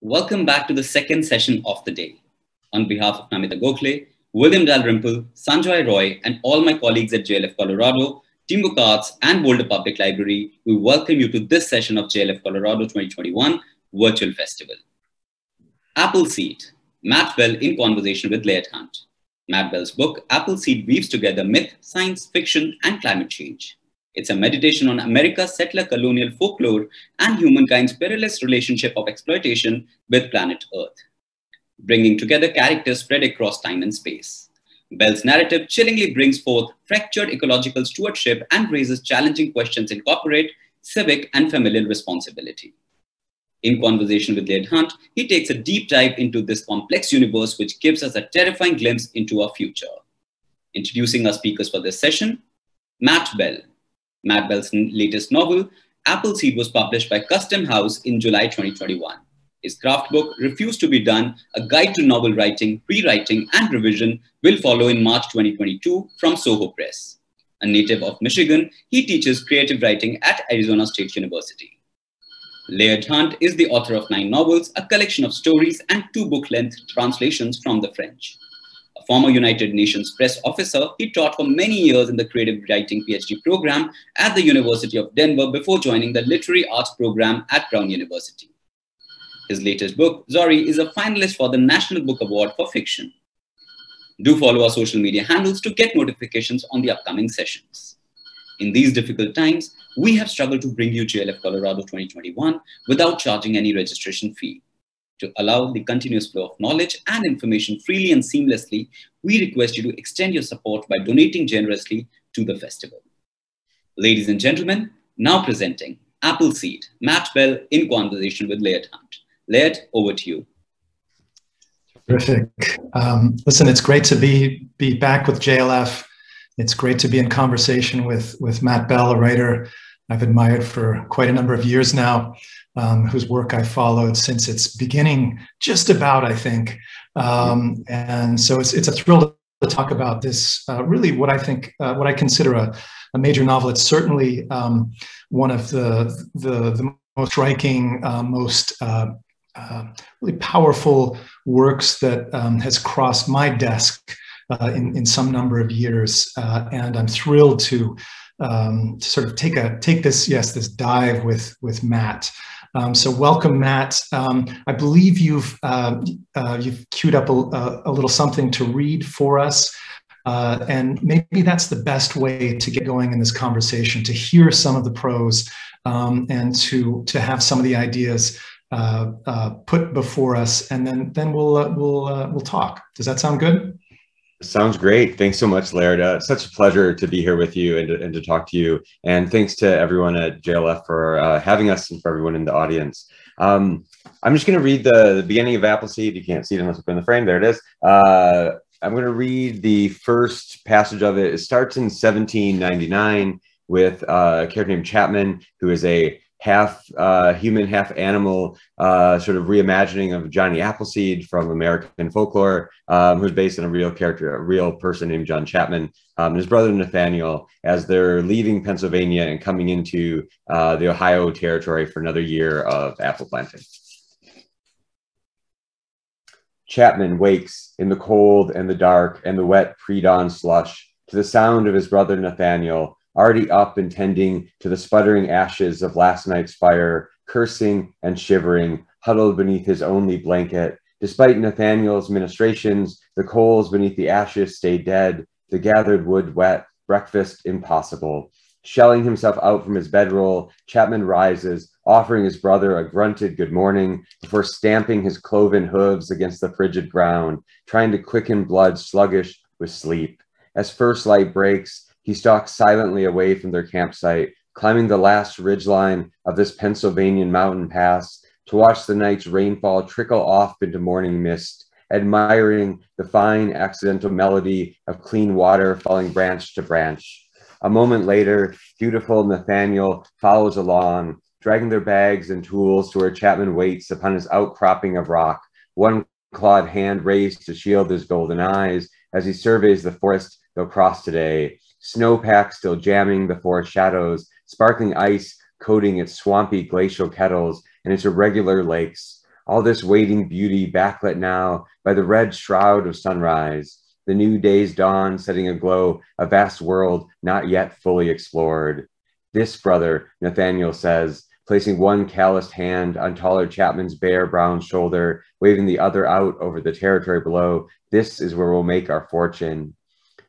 Welcome back to the second session of the day. On behalf of Namita Gokhale, William Dalrymple, Sanjoy Roy, and all my colleagues at JLF Colorado, Teamwork Arts, and Boulder Public Library, we welcome you to this session of JLF Colorado 2021 Virtual Festival. Appleseed, Matt Bell in conversation with Laird Hunt. Matt Bell's book, Appleseed, weaves together myth, science, fiction, and climate change. It's a meditation on America's settler-colonial folklore and humankind's perilous relationship of exploitation with planet Earth, bringing together characters spread across time and space. Bell's narrative chillingly brings forth fractured ecological stewardship and raises challenging questions in corporate, civic, and familial responsibility. In conversation with Laird Hunt, he takes a deep dive into this complex universe, which gives us a terrifying glimpse into our future. Introducing our speakers for this session, Matt Bell. Matt Bell's latest novel, Appleseed, was published by Custom House in July 2021. His craft book, Refuse to Be Done, a guide to novel writing, rewriting, and revision, will follow in March 2022 from Soho Press. A native of Michigan, he teaches creative writing at Arizona State University. Laird Hunt is the author of 9 novels, a collection of stories, and 2 book-length translations from the French. A former United Nations press officer, he taught for many years in the creative writing PhD program at the University of Denver before joining the literary arts program at Brown University. His latest book, Zori, is a finalist for the National Book Award for Fiction. Do follow our social media handles to get notifications on the upcoming sessions. In these difficult times, we have struggled to bring you JLF Colorado 2021 without charging any registration fee. To allow the continuous flow of knowledge and information freely and seamlessly, we request you to extend your support by donating generously to the festival. Ladies and gentlemen, now presenting Appleseed, Matt Bell in conversation with Laird Hunt. Laird, over to you. Terrific. Listen, it's great to be back with JLF. It's great to be in conversation with Matt Bell, a writer I've admired for quite a number of years now, whose work I followed since its beginning, just about, I think. And so it's a thrill to talk about this, really what I consider a major novel. It's certainly one of the most striking, most really powerful works that has crossed my desk in some number of years. And I'm thrilled to sort of take this dive with Matt. So welcome, Matt. I believe you've queued up a little something to read for us, and maybe that's the best way to get going in this conversation, to hear some of the prose and to have some of the ideas put before us, and then we'll talk. Does that sound good? Sounds great. Thanks so much, Laird. Such a pleasure to be here with you and to talk to you. And thanks to everyone at JLF for having us and for everyone in the audience. I'm just going to read the beginning of Appleseed. You can't see it unless I put in the frame. There it is. I'm going to read the first passage of it. It starts in 1799 with a character named Chapman, who is a half human, half animal sort of reimagining of Johnny Appleseed from American folklore, who's based on a real character, a real person named John Chapman, and his brother Nathaniel, as they're leaving Pennsylvania and coming into the Ohio territory for another year of apple planting. Chapman wakes in the cold and the dark and the wet pre-dawn slush to the sound of his brother Nathaniel, already up and tending to the sputtering ashes of last night's fire, cursing and shivering, huddled beneath his only blanket. Despite Nathaniel's ministrations, the coals beneath the ashes stay dead, the gathered wood wet, breakfast impossible. Shelling himself out from his bedroll, Chapman rises, offering his brother a grunted good morning before stamping his cloven hooves against the frigid ground, trying to quicken blood sluggish with sleep. As first light breaks, he stalks silently away from their campsite, climbing the last ridgeline of this Pennsylvanian mountain pass to watch the night's rainfall trickle off into morning mist, admiring the fine accidental melody of clean water falling branch to branch. A moment later, dutiful Nathaniel follows along, dragging their bags and tools to where Chapman waits upon his outcropping of rock, one clawed hand raised to shield his golden eyes as he surveys the forest they'll cross today. Snowpack still jamming the forest shadows, sparkling ice coating its swampy glacial kettles and its irregular lakes. All this waiting beauty backlit now by the red shroud of sunrise. The new day's dawn setting aglow a vast world not yet fully explored. This, brother, Nathaniel says, placing one calloused hand on taller Chapman's bare brown shoulder, waving the other out over the territory below. This is where we'll make our fortune.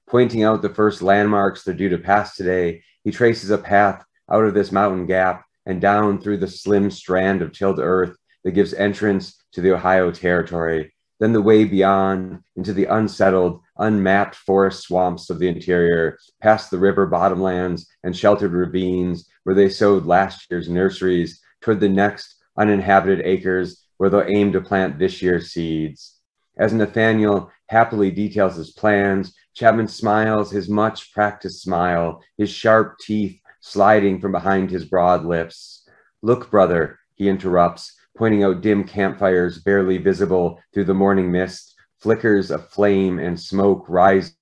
Pointing out the first landmarks they're due to pass today, he traces a path out of this mountain gap and down through the slim strand of tilled earth that gives entrance to the Ohio territory, then the way beyond into the unsettled, unmapped forest swamps of the interior, past the river bottomlands and sheltered ravines where they sowed last year's nurseries, toward the next uninhabited acres where they'll aim to plant this year's seeds. As Nathaniel happily details his plans, Chapman smiles his much practiced smile, his sharp teeth sliding from behind his broad lips. Look, brother, he interrupts, pointing out dim campfires barely visible through the morning mist, flickers of flame and smoke rise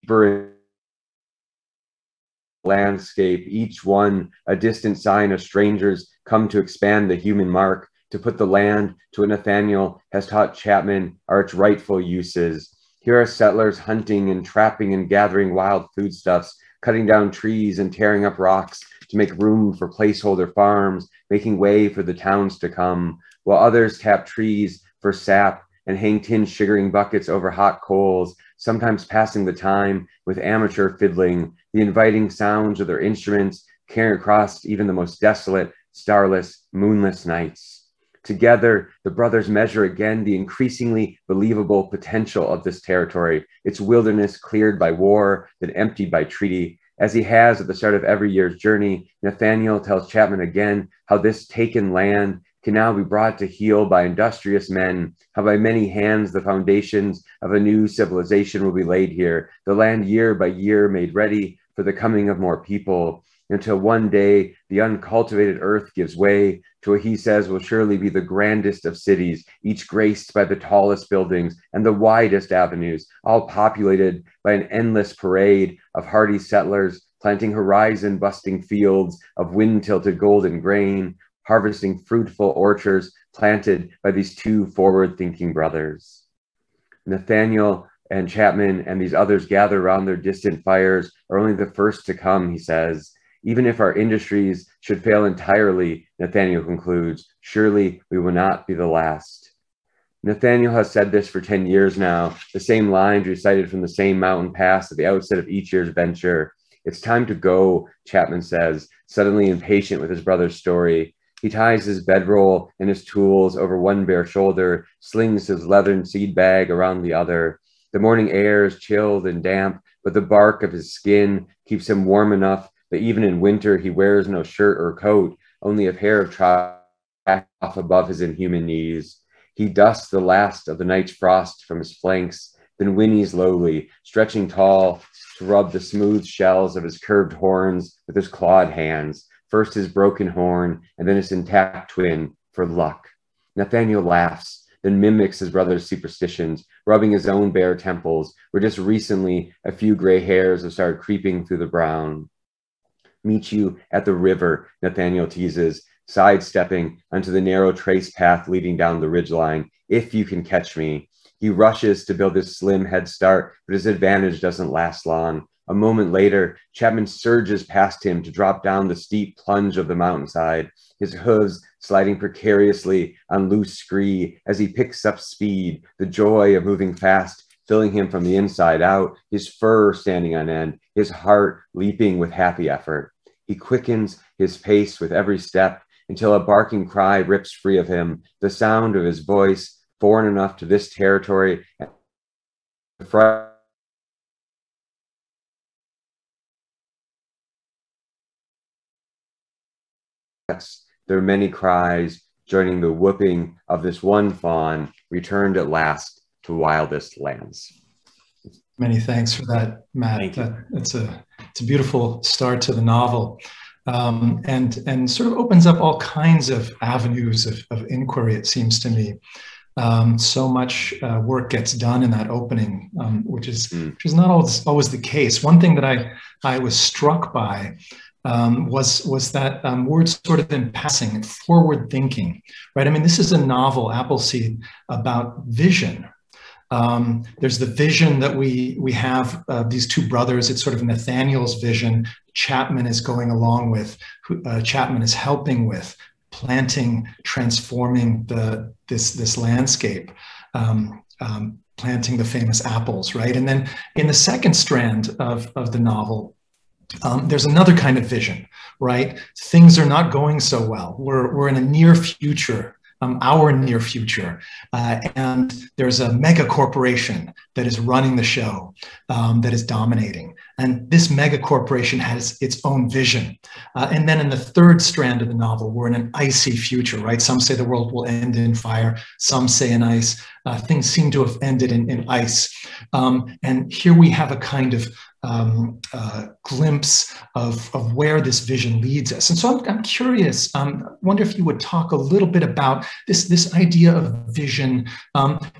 deeper landscape, each one a distant sign of strangers come to expand the human mark, to put the land to what Nathaniel has taught Chapman are its rightful uses. Here are settlers hunting and trapping and gathering wild foodstuffs, cutting down trees and tearing up rocks to make room for placeholder farms, making way for the towns to come, while others tap trees for sap and hang tin sugaring buckets over hot coals, sometimes passing the time with amateur fiddling, the inviting sounds of their instruments carrying across even the most desolate, starless, moonless nights. Together, the brothers measure again the increasingly believable potential of this territory, its wilderness cleared by war, then emptied by treaty. As he has at the start of every year's journey, Nathaniel tells Chapman again how this taken land can now be brought to heel by industrious men, how by many hands the foundations of a new civilization will be laid here, the land year by year made ready for the coming of more people, until one day the uncultivated earth gives way to what he says will surely be the grandest of cities, each graced by the tallest buildings and the widest avenues, all populated by an endless parade of hardy settlers, planting horizon-busting fields of wind-tilted golden grain, harvesting fruitful orchards planted by these two forward-thinking brothers. Nathaniel and Chapman and these others gather around their distant fires are only the first to come, he says. Even if our industries should fail entirely, Nathaniel concludes, surely we will not be the last. Nathaniel has said this for 10 years now, the same lines recited from the same mountain pass at the outset of each year's venture. It's time to go, Chapman says, suddenly impatient with his brother's story. He ties his bedroll and his tools over one bare shoulder, slings his leathern seed bag around the other. The morning air is chilled and damp, but the bark of his skin keeps him warm enough that even in winter he wears no shirt or coat, only a pair of trousers off above his inhuman knees. He dusts the last of the night's frost from his flanks, then whinnies lowly, stretching tall to rub the smooth shells of his curved horns with his clawed hands, first his broken horn and then his intact twin, for luck. Nathaniel laughs, then mimics his brother's superstitions, rubbing his own bare temples, where just recently a few gray hairs have started creeping through the brown. Meet you at the river, Nathaniel teases, sidestepping onto the narrow trace path leading down the ridgeline. If you can catch me. He rushes to build his slim head start, but his advantage doesn't last long. A moment later, Chapman surges past him to drop down the steep plunge of the mountainside, his hooves sliding precariously on loose scree as he picks up speed, the joy of moving fast filling him from the inside out, his fur standing on end, his heart leaping with happy effort. He quickens his pace with every step until a barking cry rips free of him, the sound of his voice, foreign enough to this territory, and their many cries, joining the whooping of this one fawn, returned at last to wildest lands. Many thanks for that, Matt. It's a beautiful start to the novel, and sort of opens up all kinds of avenues of inquiry, it seems to me. So much work gets done in that opening, which is not always the case. One thing that I was struck by was that words sort of in passing, forward thinking, right? I mean, this is a novel, Appleseed, about vision. There's the vision that we have, these two brothers. It's sort of Nathaniel's vision. Chapman is going along with, Chapman is helping with planting, transforming this landscape, planting the famous apples, right? And then in the second strand of the novel, there's another kind of vision, right? Things are not going so well. We're in a near future, our near future, and there's a mega corporation that is running the show, that is dominating. And this mega corporation has its own vision. And then in the third strand of the novel, we're in an icy future, right? Some say the world will end in fire. Some say in ice. Things seem to have ended in ice. And here we have a kind of glimpse of where this vision leads us. And so I'm curious, wonder if you would talk a little bit about this idea of vision.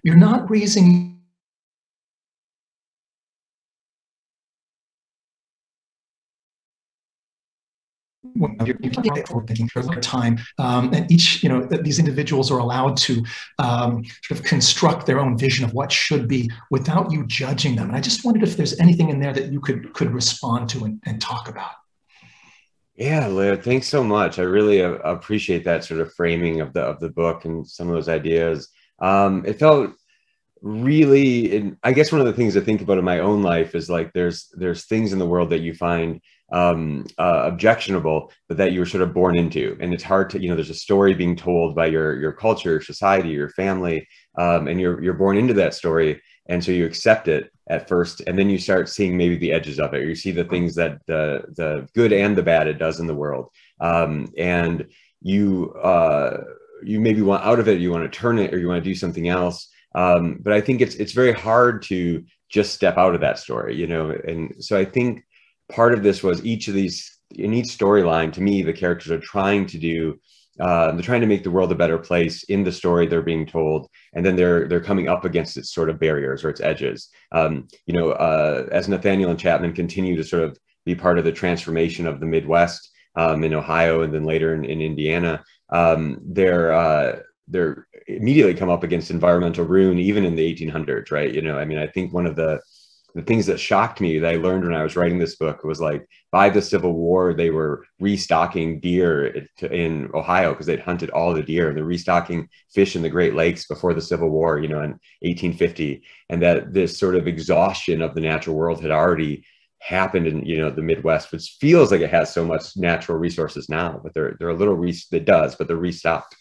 You're not raising you're forward thinking for a long time, and each, these individuals are allowed to sort of construct their own vision of what should be without you judging them. And I just wondered if there's anything in there that you could respond to and talk about. Yeah, Laird, thanks so much. I really appreciate that sort of framing of the book and some of those ideas. It felt really, and I guess one of the things I think about in my own life is like there's things in the world that you find objectionable, but that you were sort of born into, and it's hard to, there's a story being told by your culture, society, your family, and you're born into that story, and so you accept it at first, and then you start seeing maybe the edges of it, or you see the things that the good and the bad it does in the world, and you maybe want out of it, you want to turn it, or you want to do something else. But I think it's very hard to just step out of that story, and so I think part of this was in each storyline, to me, the characters are trying to do, they're trying to make the world a better place in the story they're being told, and then they're coming up against its sort of barriers or its edges. As Nathaniel and Chapman continue to sort of be part of the transformation of the Midwest, in Ohio, and then later in Indiana, they're immediately come up against environmental ruin, even in the 1800s, right? I think one of the things that shocked me that I learned when I was writing this book was like by the Civil War, they were restocking deer in Ohio because they'd hunted all the deer, and they're restocking fish in the Great Lakes before the Civil War, in 1850. And that this sort of exhaustion of the natural world had already happened in, the Midwest, which feels like it has so much natural resources now, but they're a little, it does, but they're restocked.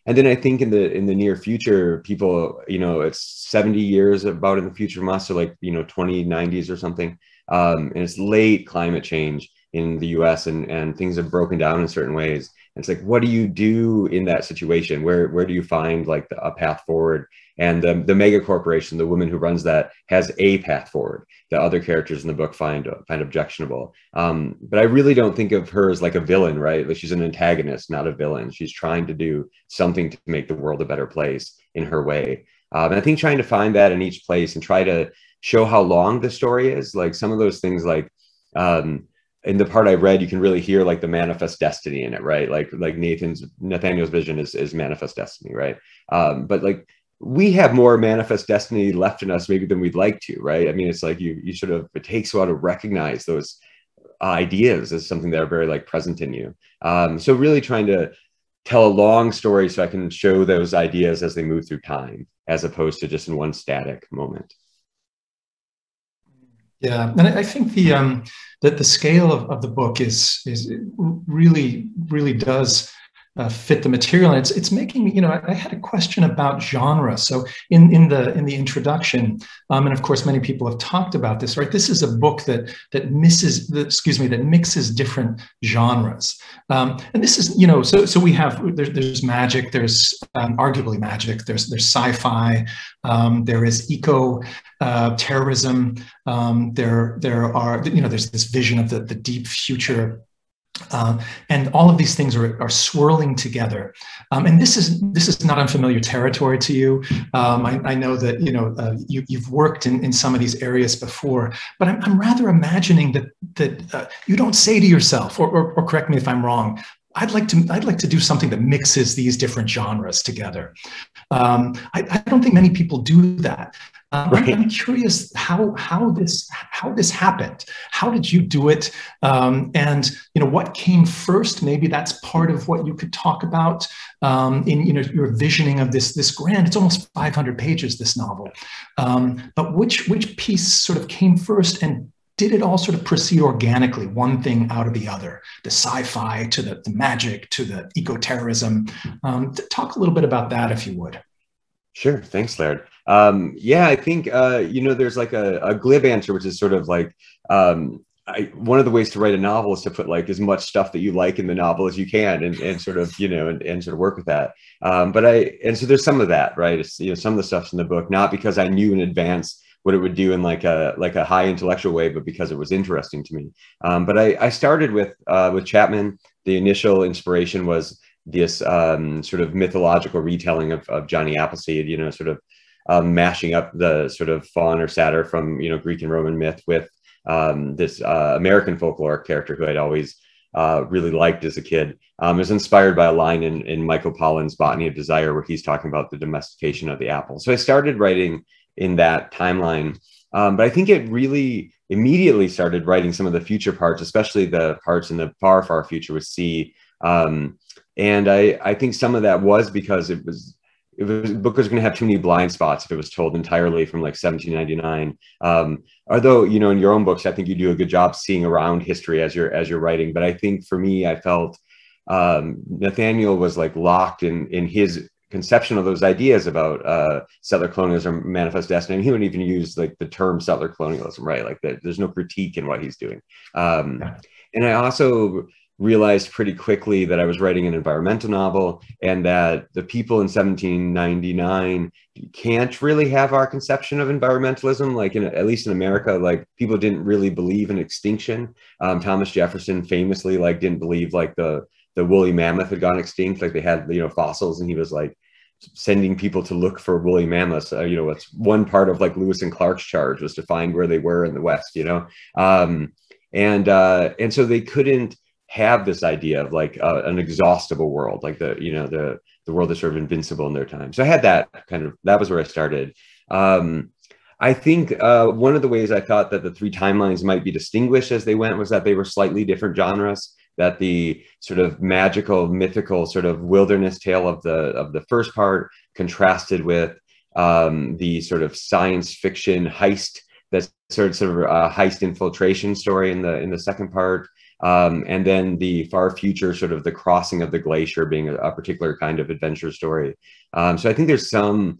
And then I think in the near future, people, it's 70 years about in the future from us, so like, 2090s or something. And it's late climate change in the US, and things have broken down in certain ways. And it's like, what do you do in that situation? Where do you find like a path forward? And the mega corporation, the woman who runs that, has a path forward that other characters in the book find objectionable. But I really don't think of her as like a villain, right? Like she's an antagonist, not a villain. She's trying to do something to make the world a better place in her way. And I think trying to find that in each place and try to show how long the story is, like some of those things, like in the part I read, you can really hear like the manifest destiny in it, right? Like Nathaniel's vision is manifest destiny, right? But like, we have more manifest destiny left in us maybe than we'd like to, right? I mean, it's like you sort of, it takes a while to recognize those ideas as something that are very like present in you. So really trying to tell a long story so I can show those ideas as they move through time, as opposed to just in one static moment. Yeah, and I think that the scale of the book is really does fit the material, and it's making me, I had a question about genre. So in the introduction, and of course many people have talked about this, right? This is a book that mixes different genres, and this is, so we have there's magic, there's arguably magic, there's sci-fi, there is terrorism, there are, there's this vision of the deep future And all of these things are swirling together. And this is not unfamiliar territory to you. I know that you've worked in some of these areas before, but I'm rather imagining that you don't say to yourself, or correct me if I'm wrong, I'd like to do something that mixes these different genres together. I don't think many people do that. Right. I'm curious how this happened. How did you do it? And what came first? Maybe that's part of what you could talk about in your visioning of this grand. It's almost 500 pages, this novel. But which piece sort of came first, and did it all sort of proceed organically, one thing out of the other? The sci-fi to the magic to the eco-terrorism. Talk a little bit about that, if you would. Sure. Thanks, Laird. Yeah, I think, there's like a glib answer, which is sort of like, one of the ways to write a novel is to put like as much stuff that you like in the novel as you can, and sort of, and sort of work with that. So there's some of that, right? It's, some of the stuff's in the book, not because I knew in advance what it would do in like a high intellectual way, but because it was interesting to me. But I started with Chapman. The initial inspiration was this sort of mythological retelling of Johnny Appleseed, sort of mashing up the sort of faun or satyr from, Greek and Roman myth with this American folklore character who I'd always really liked as a kid. It was inspired by a line in Michael Pollan's Botany of Desire, where he's talking about the domestication of the apple. So I started writing in that timeline. But I think it really immediately started writing some of the future parts, especially the parts in the far, far future with C. And I think some of that was because the book was going to have too many blind spots if it was told entirely from like 1799. Although, in your own books, I think you do a good job seeing around history as you're writing. But I think for me, I felt Nathaniel was like locked in his conception of those ideas about settler colonialism, manifest destiny. And he wouldn't even use like the term settler colonialism, right? Like there's no critique in what he's doing. And I also realized pretty quickly that I was writing an environmental novel, and that the people in 1799 can't really have our conception of environmentalism. Like at least in America, like people didn't really believe in extinction. Thomas Jefferson famously like didn't believe like the woolly mammoth had gone extinct. Like they had, fossils, and he was like sending people to look for woolly mammoths. It's one part of like Lewis and Clark's charge was to find where they were in the West, and so they couldn't have this idea of like an exhaustible world, like the world is sort of invincible in their time. So I had that was where I started. I think one of the ways I thought that the three timelines might be distinguished as they went was that they were slightly different genres, that the sort of magical, mythical sort of wilderness tale of the first part contrasted with the sort of science fiction heist, that's sort of a heist infiltration story in the second part. And then the far future, sort of the crossing of the glacier being a particular kind of adventure story. So I think there's some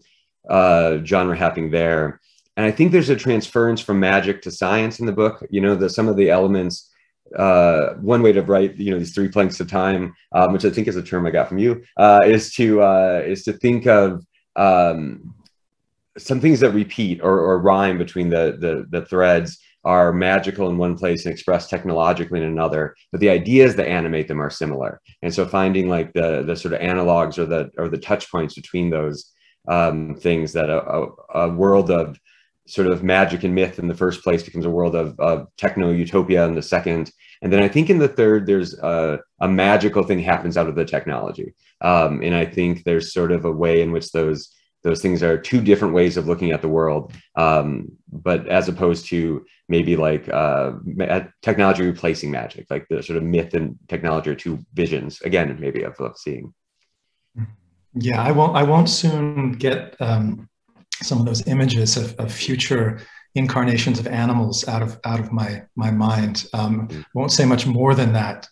genre happening there. And I think there's a transference from magic to science in the book. Some of the elements, one way to write, these three planks of time, which I think is a term I got from you, is to think of some things that repeat or rhyme between the threads are magical in one place and expressed technologically in another, but the ideas that animate them are similar. And so finding like the sort of analogs or the touch points between those things, that a world of sort of magic and myth in the first place becomes a world of techno utopia in the second. And then I think in the third, there's a magical thing happens out of the technology. And I think there's sort of a way in which those things are two different ways of looking at the world, but as opposed to maybe like technology replacing magic, like the sort of myth and technology are two visions, again, maybe of seeing. Yeah, I won't soon get some of those images of future incarnations of animals out of my mind. Won't say much more than that.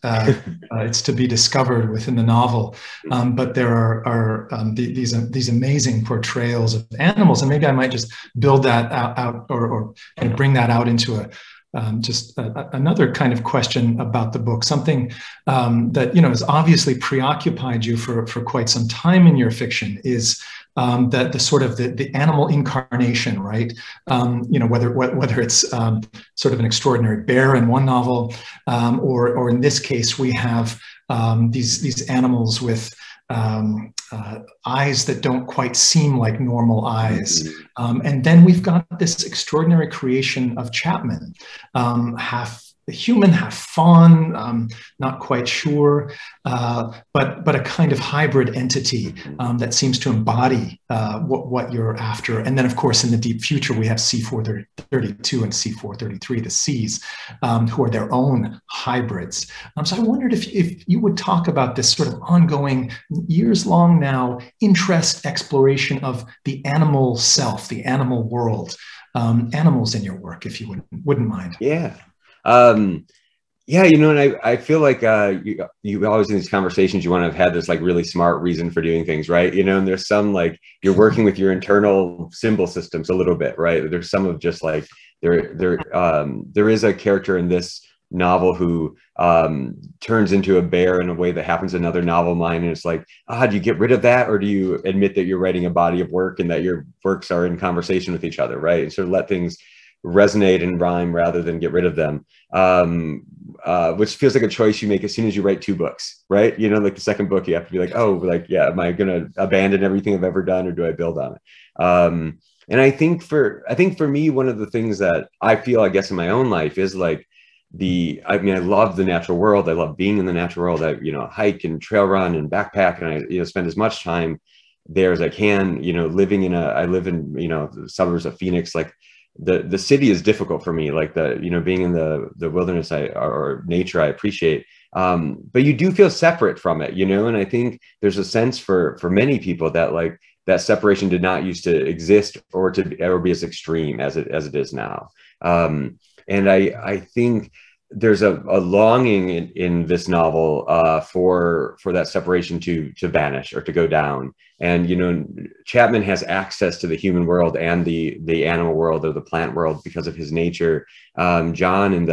It's to be discovered within the novel. But there are these amazing portrayals of animals, and maybe I might just build that out or bring that out into another kind of question about the book. Something that has obviously preoccupied you for quite some time in your fiction is the sort of the animal incarnation, right? Whether it's sort of an extraordinary bear in one novel, or in this case we have these animals with eyes that don't quite seem like normal eyes. And then we've got this extraordinary creation of Chapman, half human, half fawn, not quite sure, but a kind of hybrid entity that seems to embody what you're after. And then, of course, in the deep future, we have C432 and C433, the Cs, who are their own hybrids. So I wondered if you would talk about this sort of ongoing, years-long now, interest, exploration of the animal self, the animal world, animals in your work, if you wouldn't mind. Yeah. Yeah, and I feel like you always in these conversations, you want to have had this like really smart reason for doing things, right? And there's some like you're working with your internal symbol systems a little bit, right? There's some of just like there is a character in this novel who turns into a bear in a way that happens in another novel of mine, and it's like, do you get rid of that, or do you admit that you're writing a body of work and that your works are in conversation with each other, right? And sort of let things resonate and rhyme rather than get rid of them, which feels like a choice you make as soon as you write 2 books, right? Like the second book, you have to be like, yeah, am I going to abandon everything I've ever done, or do I build on it? And I think for me, one of the things that I feel, I guess, in my own life is like I love the natural world. I love being in the natural world. I, hike and trail run and backpack, and I, spend as much time there as I can, living I live in, the suburbs of Phoenix. Like the city is difficult for me, like being in the wilderness or nature, I appreciate. But you do feel separate from it, and I think there's a sense for many people that like that separation did not used to exist or to ever be as extreme as it is now. And I think there's a longing in this novel for that separation to vanish or to go down. And Chapman has access to the human world and the animal world or the plant world because of his nature. John in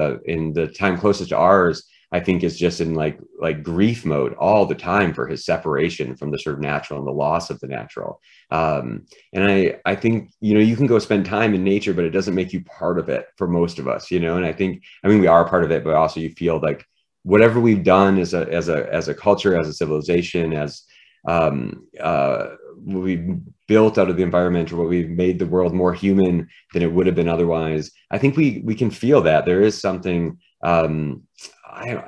the time closest to ours, I think, is just in like grief mode all the time for his separation from the sort of natural and the loss of the natural. And I think, you can go spend time in nature, but it doesn't make you part of it for most of us, and I think, we are part of it, but also you feel like whatever we've done as a culture, as a civilization, as what we've built out of the environment, or what we've made the world more human than it would have been otherwise. I think we can feel that there is something, I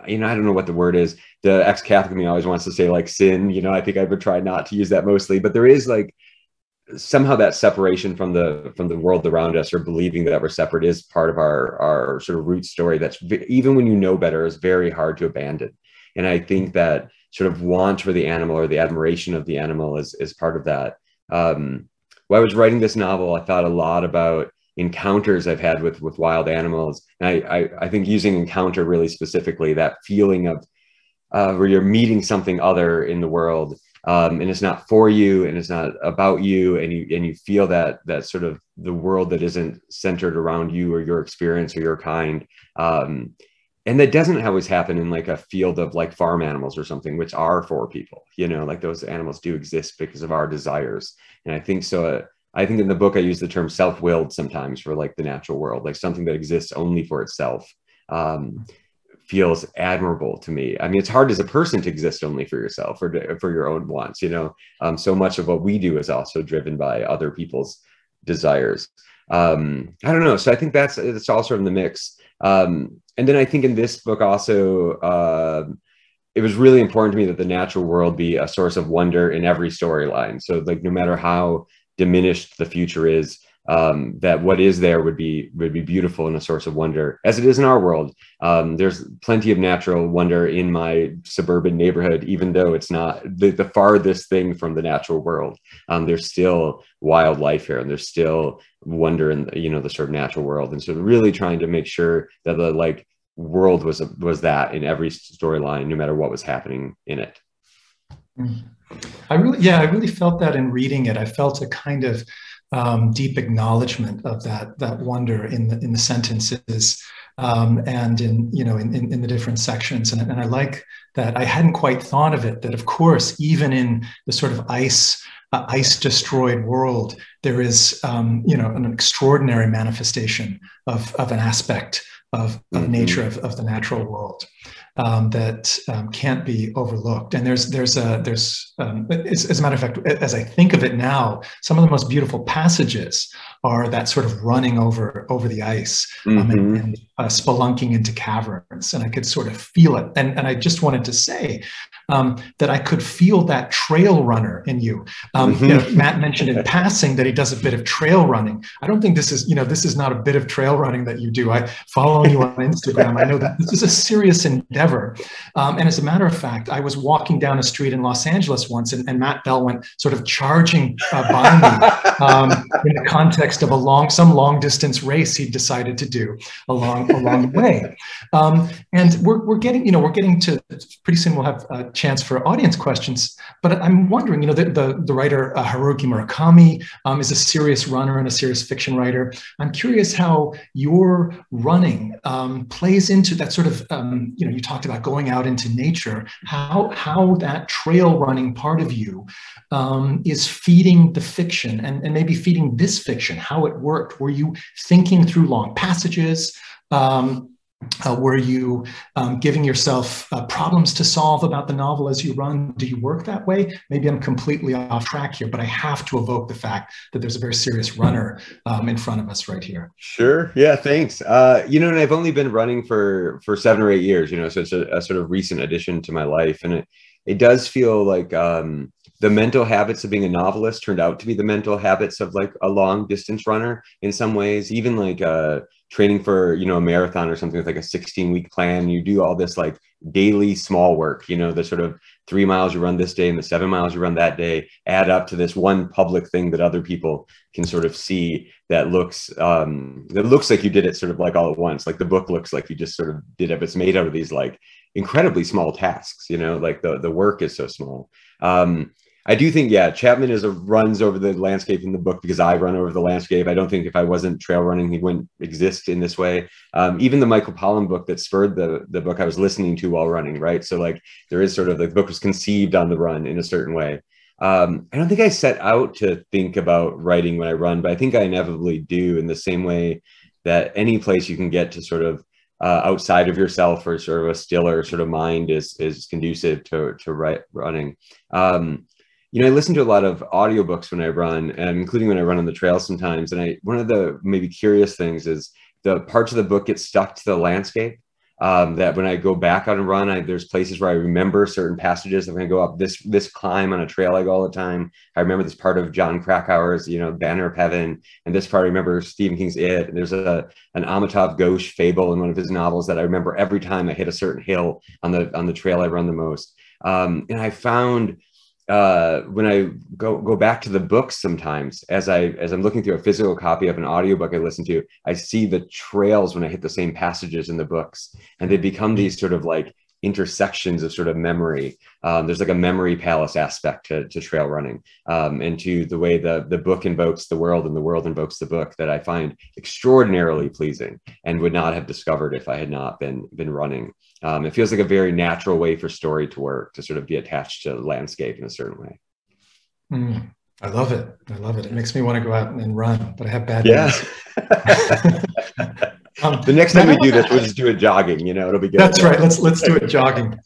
don't know what the word is. The ex-Catholic in me always wants to say like sin, I think I would try not to use that mostly, but there is like somehow that separation from the world around us, or believing that we're separate, is part of our sort of root story. That's, even when you know better, is very hard to abandon. And I think that sort of want for the animal, or the admiration of the animal, is part of that. While I was writing this novel, I thought a lot about encounters I've had with wild animals. And I think using encounter really specifically, that feeling of where you're meeting something other in the world, and it's not for you, and it's not about you, and you feel that sort of the world that isn't centered around you or your experience or your kind. And that doesn't always happen in like a field of like farm animals or something, which are for people, like those animals do exist because of our desires. And I think so. I think in the book, I use the term self-willed sometimes for like the natural world, like something that exists only for itself. Feels admirable to me. It's hard as a person to exist only for yourself, or for your own wants, so much of what we do is also driven by other people's desires. I don't know. So I think it's all sort of in the mix. And then I think in this book also, it was really important to me that the natural world be a source of wonder in every storyline. So like, no matter how diminished the future is, that what is there would be beautiful and a source of wonder, as it is in our world. There's plenty of natural wonder in my suburban neighborhood, even though it's not the farthest thing from the natural world. There's still wildlife here, and there's still wonder in the sort of natural world. And so really trying to make sure that the like world was that in every storyline, no matter what was happening in it. I really felt that in reading it. I felt a kind of deep acknowledgement of that wonder in the sentences, and in the different sections. And I like that. I hadn't quite thought of it, that of course, even in the sort of ice destroyed world, there is an extraordinary manifestation of an aspect of nature, of the natural world, that can't be overlooked. And there's as a matter of fact, as I think of it now, some of the most beautiful passages are that sort of running over the ice, and spelunking into caverns, and I could sort of feel it. And I just wanted to say that I could feel that trail runner in you. Matt mentioned in passing that he does a bit of trail running. I don't think this is not a bit of trail running that you do. I follow you on Instagram. I know that this is a serious endeavor. And as a matter of fact, I was walking down a street in Los Angeles once, and Matt Bell went sort of charging by me in the context of some long distance race he decided to do along the way. And we're getting to, pretty soon we'll have a chance for audience questions. But I'm wondering, the writer Haruki Murakami is a serious runner and a serious fiction writer. I'm curious how your running plays into that sort of, you talked about going out into nature, how that trail running part of you is feeding the fiction, and maybe feeding this fiction, how it worked. Were you thinking through long passages? Were you giving yourself problems to solve about the novel as you run? Do you work that way? Maybe I'm completely off track here, but I have to evoke the fact that there's a very serious runner in front of us right here. Sure. Yeah, thanks. And I've only been running for 7 or 8 years, so it's a sort of recent addition to my life. And it does feel like the mental habits of being a novelist turned out to be the mental habits of like a long distance runner in some ways, even like training for, a marathon or something with like a 16-week plan. You do all this like daily small work, the sort of 3 miles you run this day and the 7 miles you run that day add up to this one public thing that other people can sort of see that looks like you did it sort of like all at once. Like the book looks like you just sort of did it. It's made out of these like incredibly small tasks, like the work is so small. I do think, yeah, Chapman runs over the landscape in the book because I run over the landscape. I don't think if I wasn't trail running, he wouldn't exist in this way. Even the Michael Pollan book that spurred the book I was listening to while running, right? So like there is sort of, the book was conceived on the run in a certain way. I don't think I set out to think about writing when I run, but I think I inevitably do, in the same way that any place you can get to sort of outside of yourself or sort of a stiller sort of mind is conducive to running. I listen to a lot of audiobooks when I run, including when I run on the trail sometimes. And one of the maybe curious things is the parts of the book get stuck to the landscape. That when I go back on a run, there's places where I remember certain passages. That when I go up this climb on a trail I go all the time, I remember this part of John Krakauer's, Banner of Heaven, and this part I remember Stephen King's It. And there's an Amitav Ghosh fable in one of his novels that I remember every time I hit a certain hill on the trail I run the most. And I found when I go back to the books sometimes, as I'm looking through a physical copy of an audiobook I listen to, I see the trails when I hit the same passages in the books, and they become these sort of like intersections of sort of memory. There's like a memory palace aspect to trail running, and to the way the book invokes the world and the world invokes the book, that I find extraordinarily pleasing and would not have discovered if I had not been running. It feels like a very natural way for story to work, to sort of be attached to landscape in a certain way. I love it. It makes me want to go out and run, but I have bad days. The next time we do this, we'll just do it jogging. It'll be good. That's right. Let's do it jogging.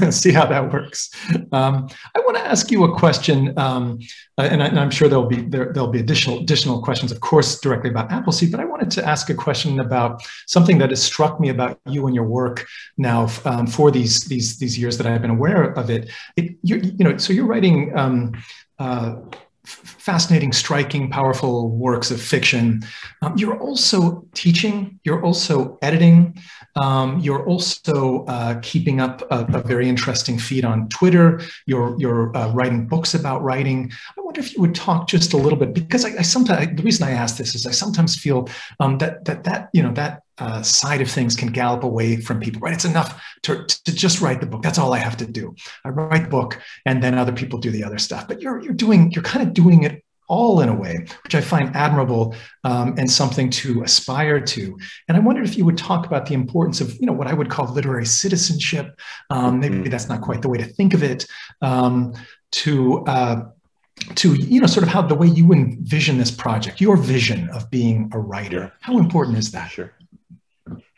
See how that works. I want to ask you a question, and I'm sure there'll be additional questions, of course, directly about Appleseed. But I wanted to ask a question about something that has struck me about you and your work now for these years that I've been aware of it. So you're writing fascinating, striking, powerful works of fiction. You're also teaching, you're also editing, you're also keeping up a very interesting feed on Twitter. You're writing books about writing. I wonder if you would talk just a little bit, because I sometimes, the reason I ask this is I sometimes feel that side of things can gallop away from people, right? It's enough to just write the book. That's all I have to do. I write the book and then other people do the other stuff. But you're kind of doing it all in a way, which I find admirable and something to aspire to. And I wondered if you would talk about the importance of, what I would call literary citizenship. Maybe that's not quite the way to think of it. To sort of how the way you envision this project, your vision of being a writer. Yeah. How important is that? Sure.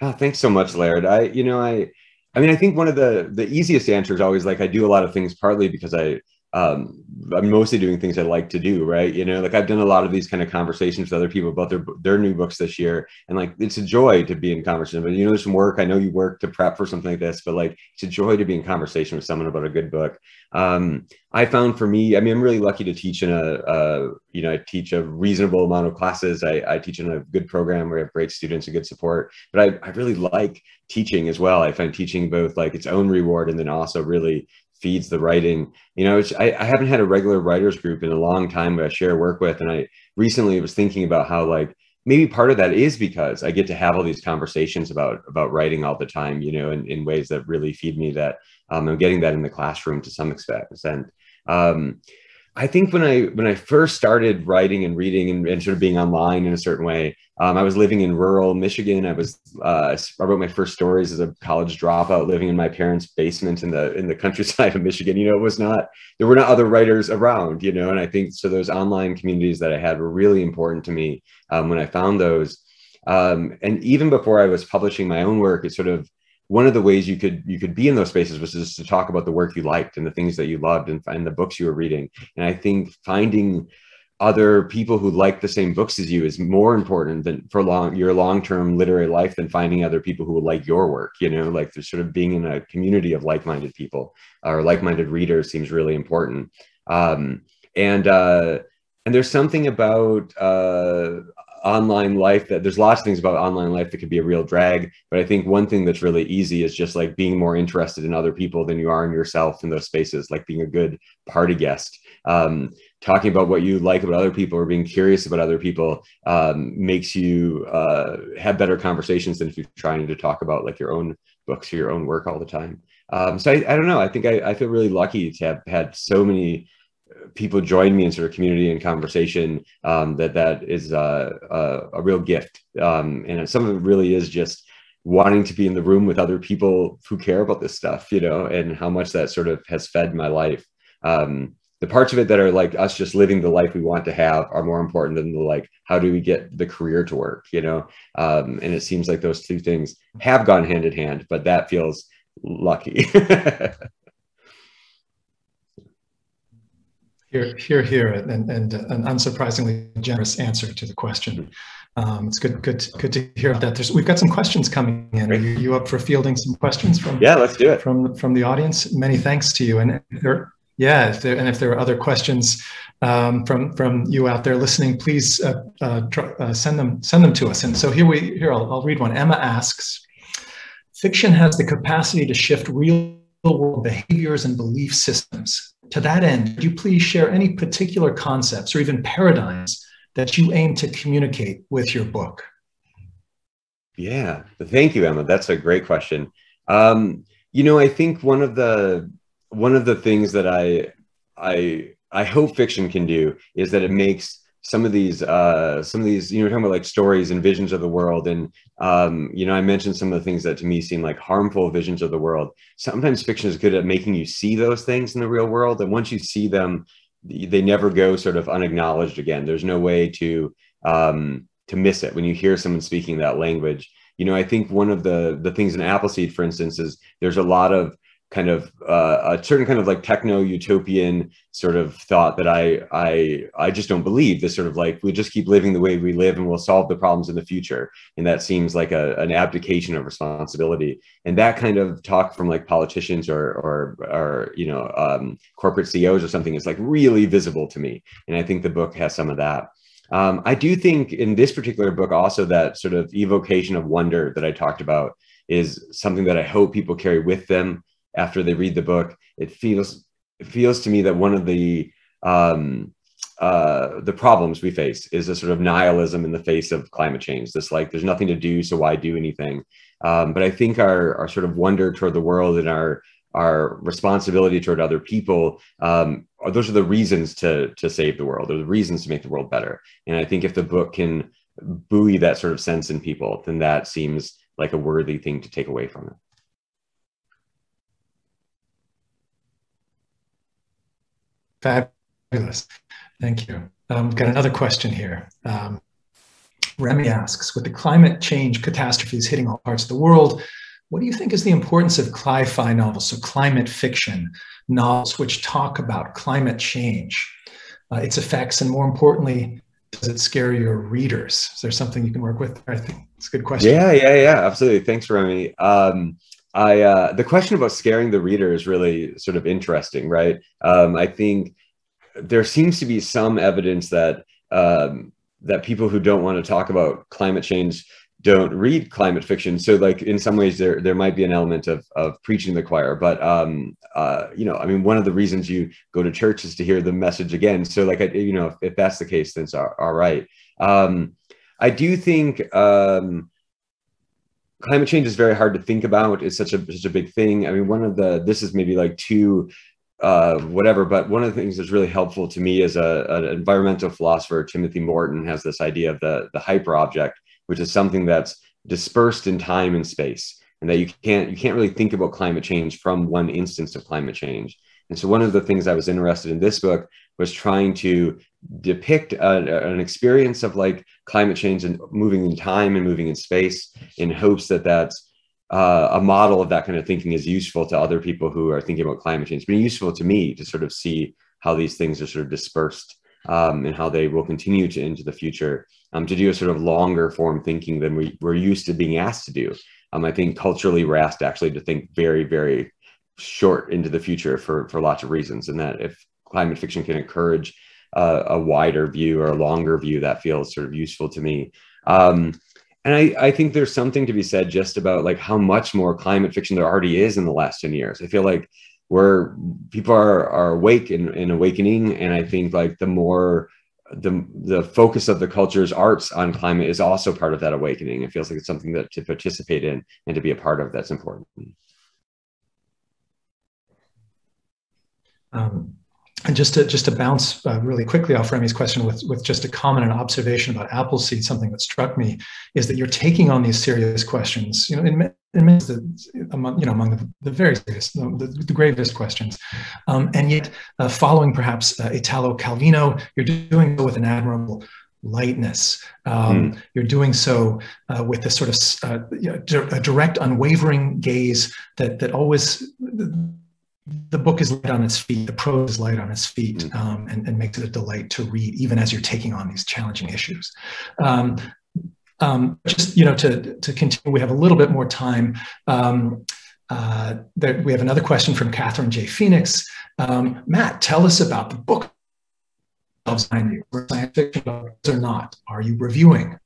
Oh, thanks so much, Laird. I think one of the easiest answers is always like, I do a lot of things partly because I'm mostly doing things I like to do, right? Like I've done a lot of these kind of conversations with other people about their new books this year, and like it's a joy to be in conversation. But there's some work. I know you work to prep for something like this, but like it's a joy to be in conversation with someone about a good book. I found for me, I'm really lucky to teach in I teach a reasonable amount of classes. I teach in a good program where I have great students and good support. But I really like teaching as well. I find teaching both like its own reward and then also really feeds the writing. I haven't had a regular writers group in a long time that I share work with, and I recently was thinking about how like maybe part of that is because I get to have all these conversations about writing all the time, in ways that really feed me that I'm getting that in the classroom to some extent. I think when I first started writing and reading and sort of being online in a certain way, I was living in rural Michigan. I wrote my first stories as a college dropout, living in my parents' basement in the countryside of Michigan. There were not other writers around, and I think so those online communities that I had were really important to me when I found those. And even before I was publishing my own work, it's sort of one of the ways you could be in those spaces was just to talk about the work you liked and the things that you loved and the books you were reading. And I think finding other people who like the same books as you is more important than for your long-term literary life than finding other people who will like your work. Like there's sort of being in a community of like-minded people or like-minded readers seems really important. And there's something about online life that there's lots of things about online life that could be a real drag, but I think one thing that's really easy is just like being more interested in other people than you are in yourself in those spaces, like being a good party guest. Talking about what you like about other people or being curious about other people makes you have better conversations than if you're trying to talk about like your own books or your own work all the time. So I don't know, I think I feel really lucky to have had so many people join me in sort of community and conversation, that is a real gift. And some of it really is just wanting to be in the room with other people who care about this stuff, and how much that sort of has fed my life. The parts of it that are like us just living the life we want to have are more important than the like, how do we get the career to work, and it seems like those two things have gone hand in hand, but that feels lucky. Here, and an unsurprisingly generous answer to the question. It's good to hear that. We've got some questions coming in. Are you up for fielding some questions from? Yeah, let's do it. From the audience. Many thanks to you. And if there are other questions from you out there listening, please send them to us. And so I'll read one. Emma asks, fiction has the capacity to shift real world behaviors and belief systems. To that end, could you please share any particular concepts or even paradigms that you aim to communicate with your book? Yeah, thank you, Emma. That's a great question. I think one of the things that I hope fiction can do is that it makes some of these, talking about like stories and visions of the world. And, I mentioned some of the things that to me seem like harmful visions of the world. Sometimes fiction is good at making you see those things in the real world. And once you see them, they never go sort of unacknowledged again. There's no way to miss it when you hear someone speaking that language. I think one of the things in Appleseed, for instance, is there's a lot of kind of a certain kind of like techno-utopian sort of thought that I just don't believe. This sort of like, we just keep living the way we live and we'll solve the problems in the future. And that seems like an abdication of responsibility. And that kind of talk from like politicians or corporate CEOs or something is like really visible to me. And I think the book has some of that. I do think in this particular book also that sort of evocation of wonder that I talked about is something that I hope people carry with them after they read the book. It feels to me that one of the problems we face is a sort of nihilism in the face of climate change. This like, there's nothing to do, so why do anything? But I think our sort of wonder toward the world and our our responsibility toward other people, those are the reasons to save the world, or the reasons to make the world better. And I think if the book can buoy that sort of sense in people, then that seems like a worthy thing to take away from it. Fabulous. Thank you. Got another question here. Remy asks, with the climate change catastrophes hitting all parts of the world, what do you think is the importance of cli-fi novels, so climate fiction novels, which talk about climate change, its effects, and more importantly, does it scare your readers? Is there something you can work with? I think it's a good question. Yeah, absolutely. Thanks, Remy. The question about scaring the reader is really sort of interesting, right? I think there seems to be some evidence that that people who don't want to talk about climate change don't read climate fiction. So like in some ways there might be an element of preaching the choir, but you know, I mean, one of the reasons you go to church is to hear the message again. So like, you know, if that's the case, then it's all right. I do think climate change is very hard to think about. It's such a big thing. I mean, this is maybe like too whatever, but one of the things that's really helpful to me is an environmental philosopher, Timothy Morton, has this idea of the hyper object, which is something that's dispersed in time and space, and that you can't really think about climate change from one instance of climate change. And so one of the things I was interested in this book was trying to depict an experience of like climate change and moving in time and moving in space, in hopes that that's a model of that kind of thinking is useful to other people who are thinking about climate change. It's been useful to me to sort of see how these things are sort of dispersed and how they will continue to into the future, to do a sort of longer form thinking than we're used to being asked to do. I think culturally we're asked actually to think very, very short into the future for lots of reasons, and that if climate fiction can encourage a wider view or a longer view, that feels sort of useful to me. And I think there's something to be said just about like how much more climate fiction there already is in the last 10 years. I feel like people are awake and awakening. And I think like the focus of the culture's arts on climate is also part of that awakening. It feels like it's something that to participate in and to be a part of that's important. And just to bounce really quickly off Remy's question with just a comment and observation about Appleseed, something that struck me is that you're taking on these serious questions, you know, among the very serious, the gravest questions, and yet following perhaps Italo Calvino, you're doing so with an admirable lightness. You're doing so with this sort of a direct, unwavering gaze that always. The book is light on its feet, the prose is light on its feet, and makes it a delight to read, even as you're taking on these challenging issues. Just, you know, to continue, we have a little bit more time. We have another question from Catherine J. Phoenix. Matt, tell us about the book behind you. Science fiction books or not? Are you reviewing?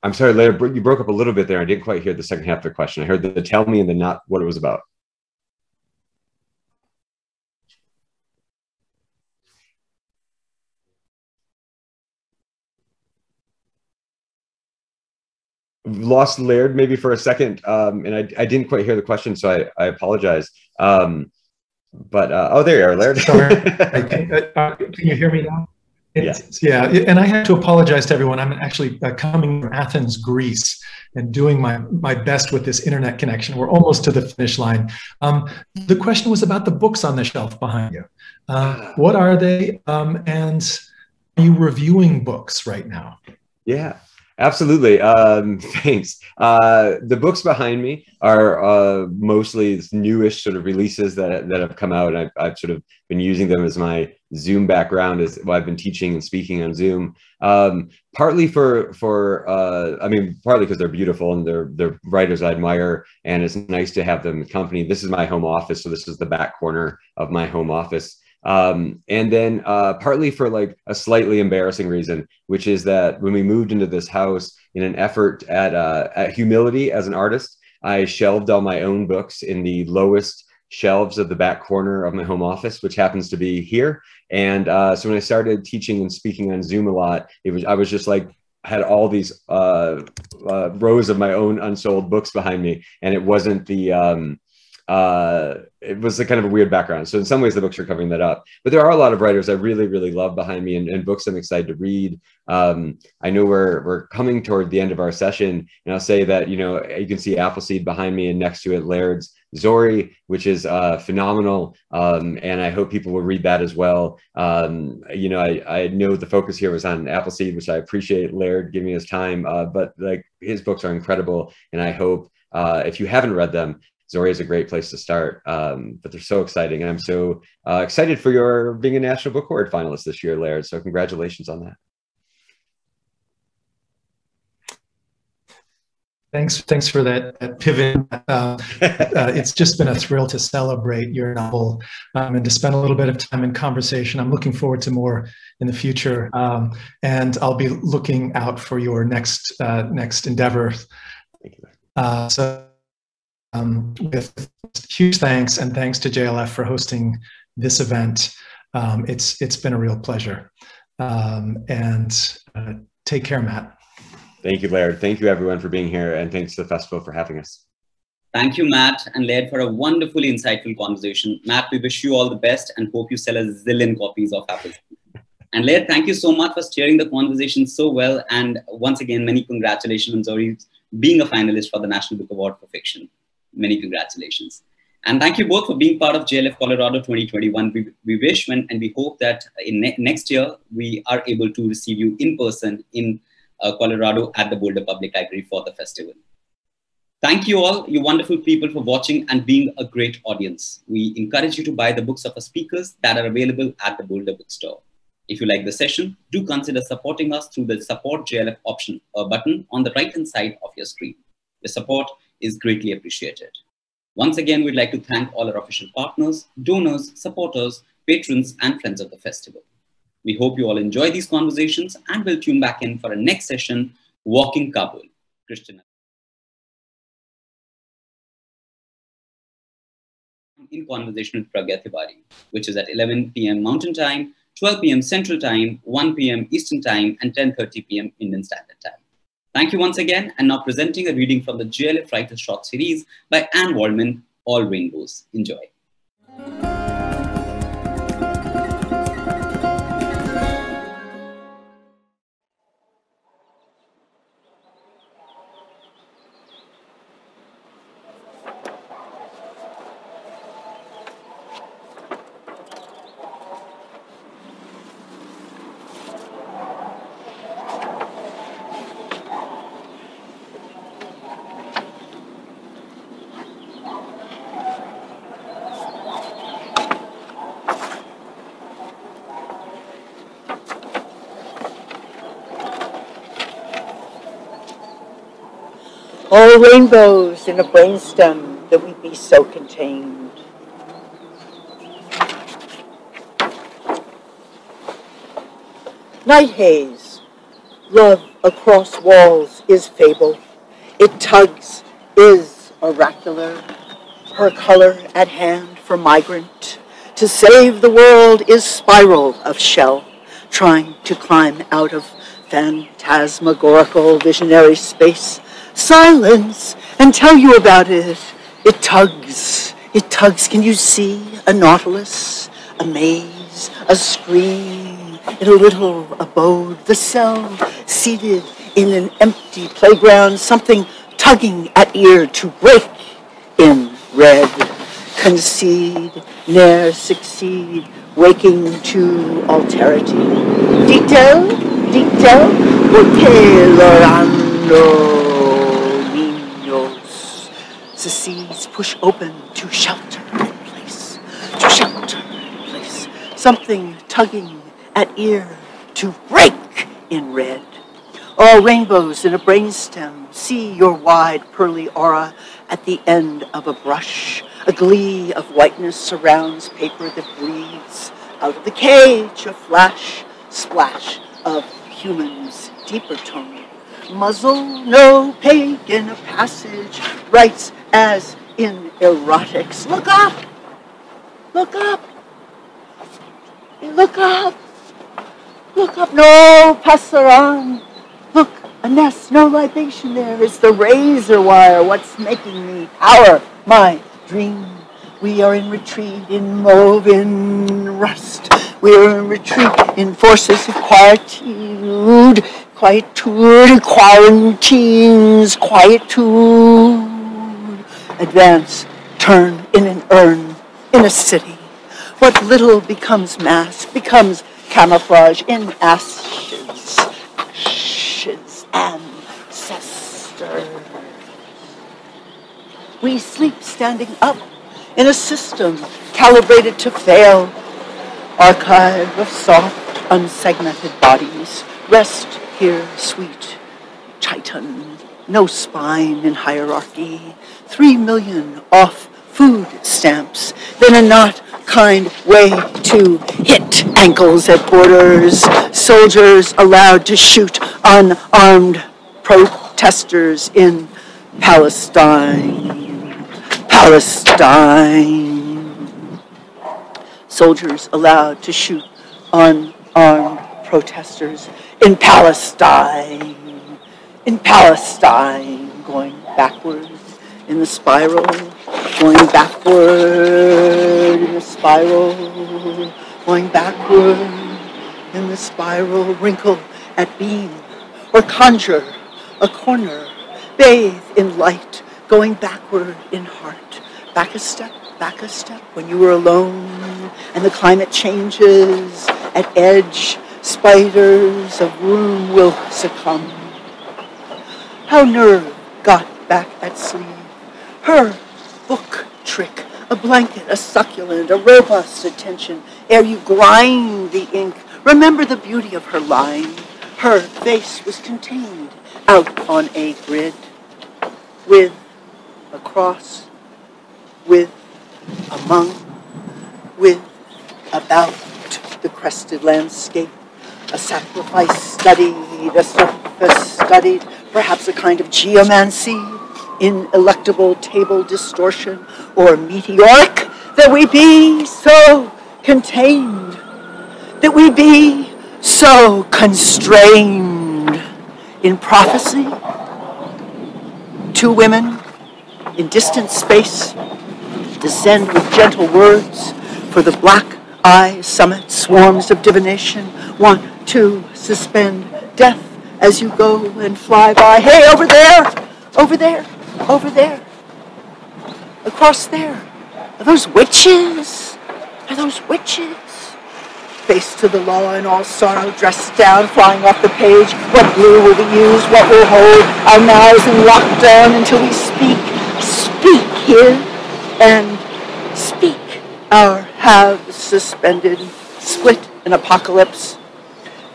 I'm sorry, Laird, you broke up a little bit there. I didn't quite hear the second half of the question. I heard the tell me and then not what it was about. Lost Laird maybe for a second, and I didn't quite hear the question, so I apologize. Oh, there you are, Laird. Sorry. Can you hear me now? Yeah, and I have to apologize to everyone. I'm actually coming from Athens, Greece, and doing my best with this internet connection. We're almost to the finish line. The question was about the books on the shelf behind you. What are they? And are you reviewing books right now? Yeah. Absolutely. Thanks. The books behind me are mostly newish sort of releases that have come out. I've sort of been using them as my Zoom background as I've been teaching and speaking on Zoom. Partly I mean, partly because they're beautiful and they're writers I admire, and it's nice to have them accompanied. This is my home office, so this is the back corner of my home office. And then partly for like a slightly embarrassing reason, which is that when we moved into this house, in an effort at humility as an artist, I shelved all my own books in the lowest shelves of the back corner of my home office, which happens to be here. And so when I started teaching and speaking on Zoom a lot, I was just like, had all these rows of my own unsold books behind me, and it wasn't the it was a kind of a weird background. So in some ways, the books are covering that up. But there are a lot of writers I really, really love behind me, and books I'm excited to read. I know we're coming toward the end of our session, and I'll say that, you know, you can see Appleseed behind me, and next to it, Laird's Zori, which is phenomenal. And I hope people will read that as well. You know, I know the focus here was on Appleseed, which I appreciate Laird giving us time, but like his books are incredible. And I hope if you haven't read them, Zori is a great place to start, but they're so exciting. And I'm so excited for your being a National Book Award finalist this year, Laird. So congratulations on that. Thanks for that pivot. It's just been a thrill to celebrate your novel and to spend a little bit of time in conversation. I'm looking forward to more in the future, and I'll be looking out for your next endeavor. Thank you. With huge thanks, and thanks to JLF for hosting this event. It's been a real pleasure. And take care, Matt. Thank you, Laird. Thank you, everyone, for being here, and thanks to the festival for having us. Thank you, Matt and Laird, for a wonderfully insightful conversation. Matt, we wish you all the best and hope you sell a zillion copies of Appleseed. And Laird, thank you so much for steering the conversation so well. And once again, many congratulations on Zori being a finalist for the National Book Award for Fiction. Many congratulations. And thank you both for being part of JLF Colorado 2021. We wish and we hope that in next year, we are able to receive you in person in Colorado at the Boulder Public Library for the festival. Thank you all, you wonderful people, for watching and being a great audience. We encourage you to buy the books of our speakers that are available at the Boulder Bookstore. If you like the session, do consider supporting us through the Support JLF option button on the right-hand side of your screen. The support is greatly appreciated. Once again, we'd like to thank all our official partners, donors, supporters, patrons, and friends of the festival. We hope you all enjoy these conversations and will tune back in for a next session, Walking Kabul. Christian. In conversation with Pragya Tiwari, which is at 11 p.m. Mountain Time, 12 p.m. Central Time, 1 p.m. Eastern Time, and 10:30 p.m. Indian Standard Time. Thank you once again, and now presenting a reading from the JLF Writers Short Series by Anne Waldman, All Rainbows. Enjoy. All rainbows in a brainstem that we be so contained. Night haze, love across walls is fable. It tugs, is oracular. Her color at hand for migrant. To save the world is spiral of shell, trying to climb out of phantasmagorical visionary space. Silence and tell you about it. It tugs, can you see a nautilus, a maze, a scream in a little abode, the cell seated in an empty playground, something tugging at ear to break in red, concede, ne'er succeed, waking to alterity. Detail, porque lorando. Secedes push open to shelter in place, something tugging at ear to break in red. All rainbows in a brainstem, see your wide pearly aura at the end of a brush. A glee of whiteness surrounds paper that breathes out of the cage, a flash, splash of humans' deeper tone. Muzzle, no pagan, a passage, writes as in erotics. Look up! Look up! Look up! Look up! No, pasaran! Look, a nest, no libation there. It's the razor wire, what's making me power my dream. We are in retreat in mauve, in rust. We are in retreat in forces of quietude, quietude, quarantines, quietude. Advance, turn in an urn, in a city. What little becomes mass, becomes camouflage in ashes, ashes, ancestors. We sleep standing up in a system calibrated to fail. Archive of soft, unsegmented bodies. Rest here, sweet Titan. No spine in hierarchy. 3 million off food stamps. Then a not kind way to hit ankles at borders. Soldiers allowed to shoot unarmed protesters in Palestine. Palestine. Soldiers allowed to shoot unarmed protesters in Palestine. In Palestine, going backwards in the spiral, going backward in the spiral, going backward in the spiral, wrinkle at beam, or conjure a corner, bathe in light, going backward in heart, back a step, when you were alone, and the climate changes, at edge, spiders of room will succumb. How nerve got back at sleeve, her book trick, a blanket, a succulent, a robust attention, ere you grind the ink, remember the beauty of her line. Her face was contained out on a grid, with, across, with, among, with, about the crested landscape, a sacrifice studied, a surface studied, perhaps a kind of geomancy, ineluctable table distortion, or meteoric, that we be so contained, that we be so constrained in prophecy. 2 women in distant space descend with gentle words for the black eye summit, swarms of divination want to suspend death as you go and fly by. Hey, over there, over there, over there, across there. Are those witches? Are those witches? Face to the law in all sorrow, dressed down, flying off the page. What glue will we use? What will hold our mouths in lockdown until we speak? Speak here and speak. Our halves suspended, split in apocalypse.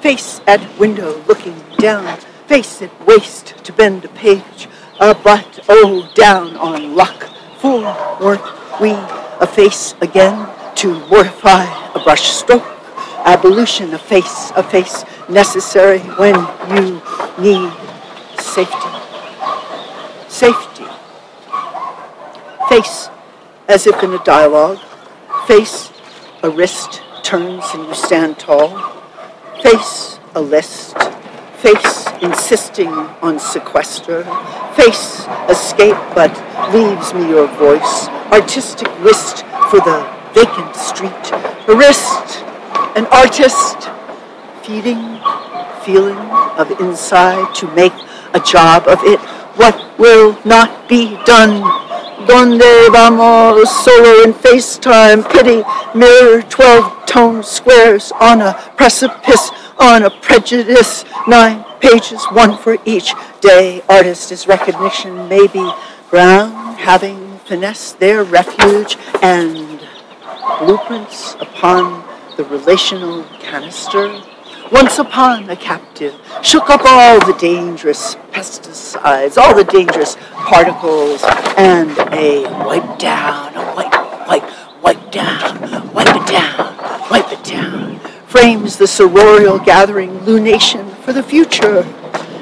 Face at window looking down, face at waist to bend a page. A butt, oh, down on luck. For weren't we a face again to mortify a brush stroke? Abolition, a face necessary when you need safety. Safety. Face as if in a dialogue. Face, a wrist turns and you stand tall. Face, a list. Face, insisting on sequester. Face, escape, but leaves me your voice. Artistic wrist for the vacant street. A wrist, an artist, feeding, feeling of inside to make a job of it. What will not be done? Donde vamos, solo in FaceTime, pity, mirror, 12-tone squares on a precipice, on a prejudice, 9 pages, 1 for each day. Artist is recognition, maybe brown, having finessed their refuge, and blueprints upon the relational canister. Once upon a captive, shook up all the dangerous pesticides, all the dangerous particles, and a wipe down, a wipe down, wipe it down, wipe it down, frames the sororial gathering lunation for the future.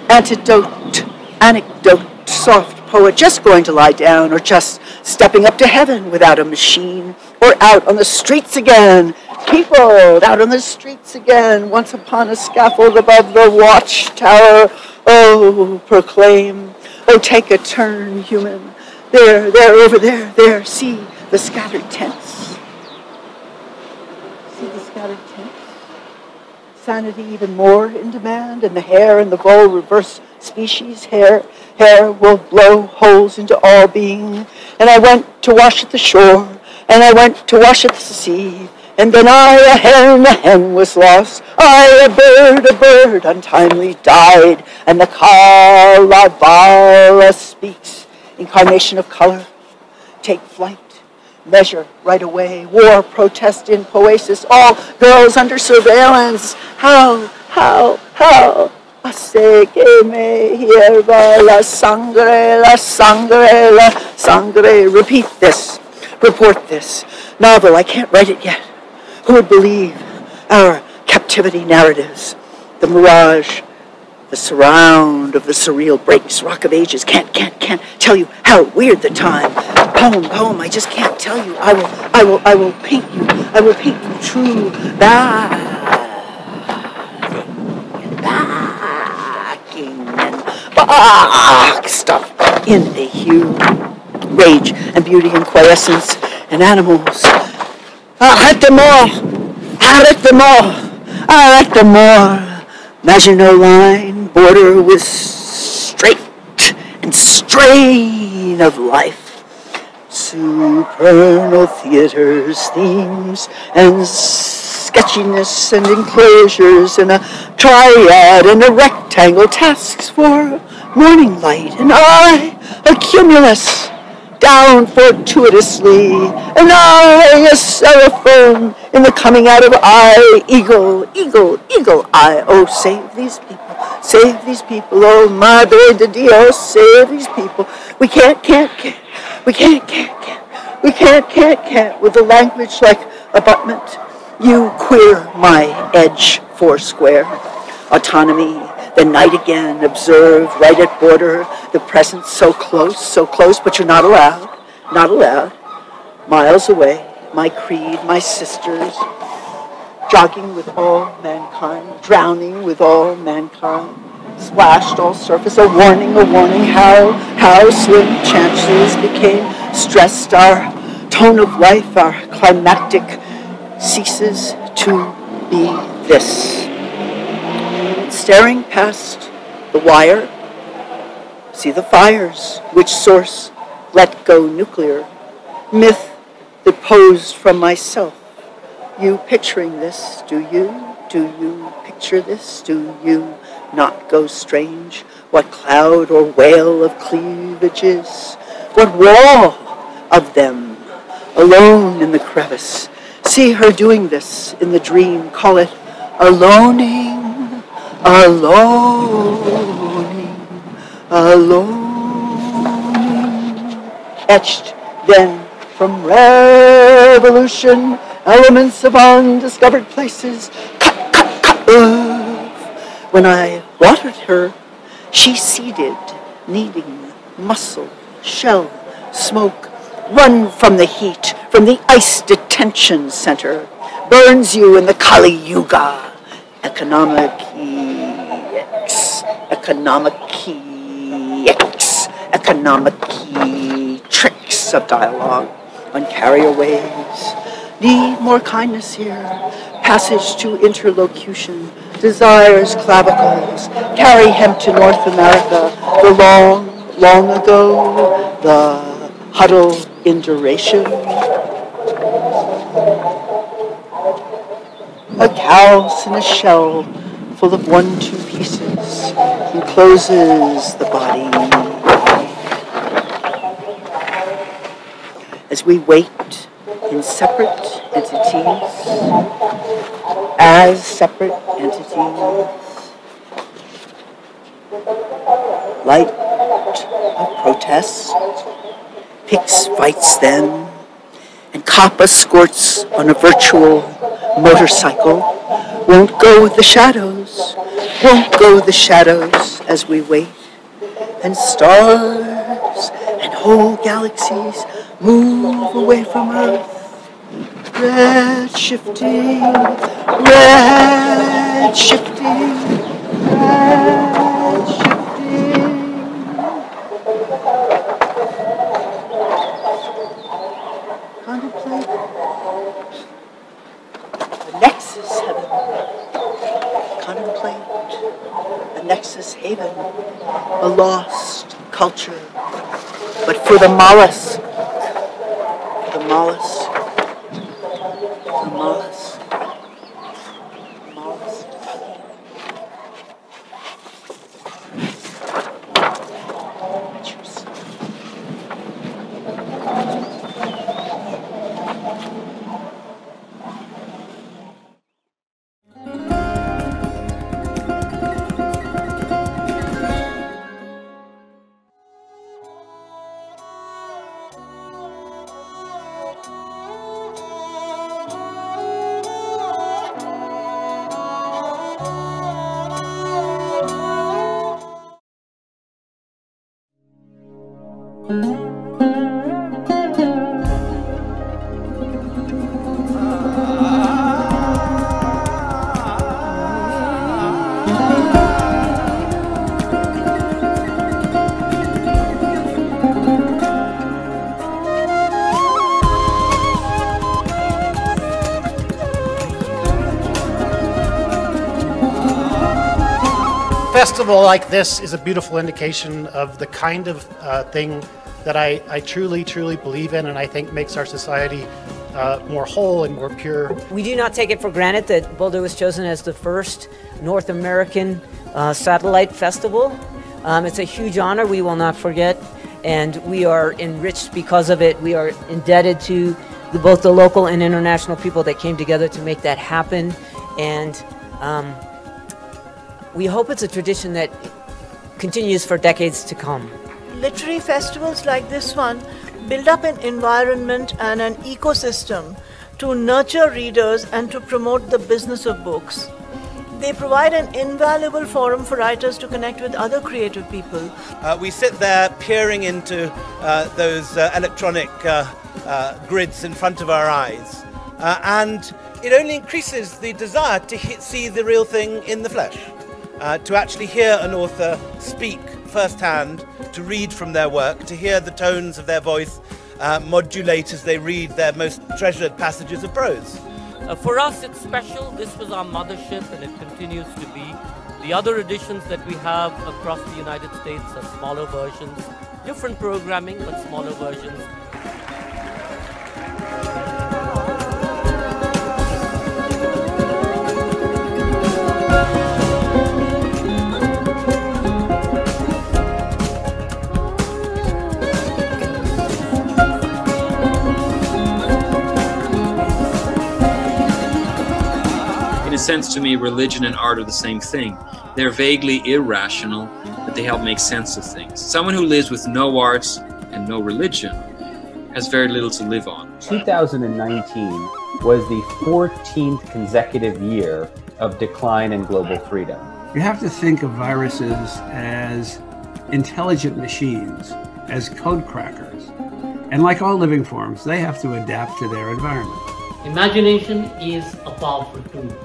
Anecdote, soft poet, just going to lie down, or just stepping up to heaven without a machine, or out on the streets again. People out on the streets again, once upon a scaffold above the watchtower. Oh, proclaim, oh, take a turn, human. there, over there, there, see the scattered tents. See the scattered tents? Sanity even more in demand, and the hare and the bull reverse species. Hair will blow holes into all being. And I went to wash at the shore, and I went to wash at the sea. And then I, a hen was lost. I, a bird, untimely died. And the Kalevala speaks, incarnation of color. Take flight, measure right away. War, protest in Poesis, all girls under surveillance. How? Hace que me hierva la sangre. Repeat this, report this. Novel, I can't write it yet. Who would believe our captivity narratives? The mirage, the surround of the surreal breaks, rock of ages. Can't tell you how weird the time. Poem, I just can't tell you. I will paint you. I will paint you true. Backing and boxed up in a hue. Rage and beauty and quiescence and animals. I like them all. Maginot line, border with straight and strain of life. Supernal theaters, themes, and sketchiness and enclosures, and a triad and a rectangle, tasks for morning light, and I, a cumulus, down fortuitously, and I, a seraphim, in the coming out of I, eagle eye. Oh, save these people, oh, Madre de Dios, save these people. We can't, with a language like abutment. You queer my edge foursquare. Autonomy, the night again, observe, right at border, the present so close, but you're not allowed. Miles away, my creed, my sisters, jogging with all mankind, drowning with all mankind, splashed all surface, a warning, how slim chances became stressed. Our tone of life, our climactic ceases to be this. Staring past the wire, see the fires, which source let go nuclear, myth that posed from myself. You picturing this, do you? Do you picture this? Do you not go strange? What cloud or whale of cleavages? What wall of them, alone in the crevice? See her doing this in the dream, call it aloning. Etched then from revolution, elements of undiscovered places, cut. When I watered her, she seeded, needing muscle, shell, smoke, run from the heat, from the ice detention center, burns you in the Kali Yuga, economic tricks of dialogue on carrier waves. Need more kindness here, passage to interlocution, desires clavicles, carry hemp to North America, the long ago, the huddle in duration. A callus in a shell full of 1-2 pieces encloses the body. As we wait in separate entities, light of protest, picks fights then, and Kappa squirts on a virtual motorcycle, won't go with the shadows as we wait, and stars and whole galaxies move away from Earth, red shifting. oasis haven, a lost culture. But for the mollusk, the mollusk, the mollusk, the mollusk. Festival like this is a beautiful indication of the kind of thing that I truly, truly believe in, and I think makes our society more whole and more pure. We do not take it for granted that Boulder was chosen as the first North American satellite festival. It's a huge honor we will not forget, and we are enriched because of it. We are indebted to both the local and international people that came together to make that happen, and we hope it's a tradition that continues for decades to come. Literary festivals like this one build up an environment and an ecosystem to nurture readers and to promote the business of books. They provide an invaluable forum for writers to connect with other creative people. We sit there peering into those electronic grids in front of our eyes, and it only increases the desire to see the real thing in the flesh. To actually hear an author speak firsthand, to read from their work, to hear the tones of their voice modulate as they read their most treasured passages of prose. For us it's special. This was our mothership and it continues to be. The other editions that we have across the United States are smaller versions, different programming but smaller versions. In a sense, to me, religion and art are the same thing. They're vaguely irrational, but they help make sense of things. Someone who lives with no arts and no religion has very little to live on. 2019 was the 14th consecutive year of decline in global freedom. You have to think of viruses as intelligent machines, as code crackers. And like all living forms, they have to adapt to their environment. Imagination is a powerful tool.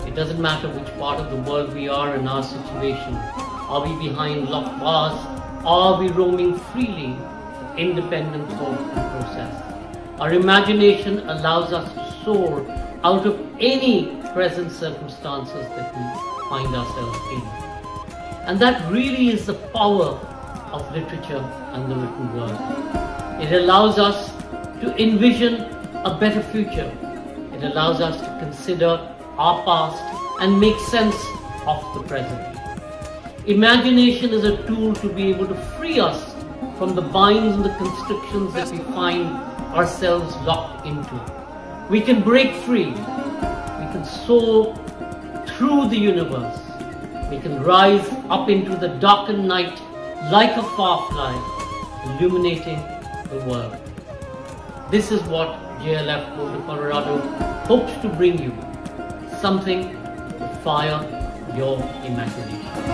It doesn't matter which part of the world we are in our situation. Are we behind locked bars? Are we roaming freely, independent thought and process? Our imagination allows us to soar out of any present circumstances that we find ourselves in. And that really is the power of literature and the written word. It allows us to envision a better future. It allows us to consider our past and make sense of the present. Imagination is a tool to be able to free us from the binds and the constrictions that we find ourselves locked into. We can break free. We can soar through the universe. We can rise up into the darkened night like a firefly, illuminating the world. This is what JLF Boulder, Colorado hopes to bring you, something to fire your imagination.